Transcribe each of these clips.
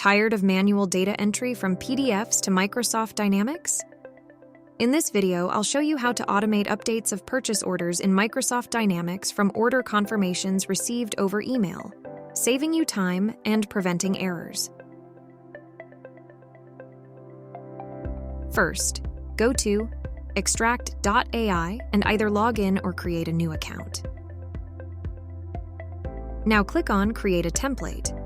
Tired of manual data entry from PDFs to Microsoft Dynamics? In this video, I'll show you how to automate updates of purchase orders in Microsoft Dynamics from order confirmations received over email, saving you time and preventing errors. First, go to extrakt.AI and either log in or create a new account. Now click on Create a Template.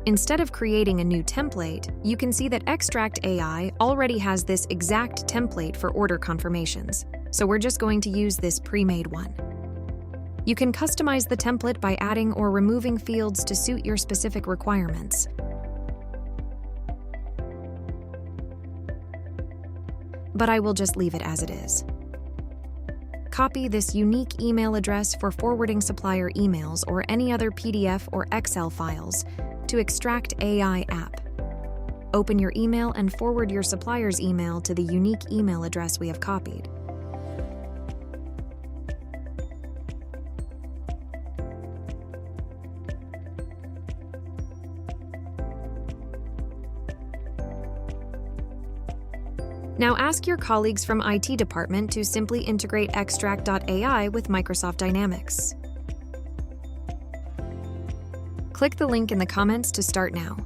Instead of creating a new template, you can see that extrakt.AI already has this exact template for order confirmations, so we're just going to use this pre-made one. You can customize the template by adding or removing fields to suit your specific requirements. But I will just leave it as it is. Copy this unique email address for forwarding supplier emails or any other PDF or Excel files to extrakt.AI app. Open your email and forward your supplier's email to the unique email address we have copied. Now ask your colleagues from IT department to simply integrate extrakt.AI with Microsoft Dynamics. Click the link in the comments to start now.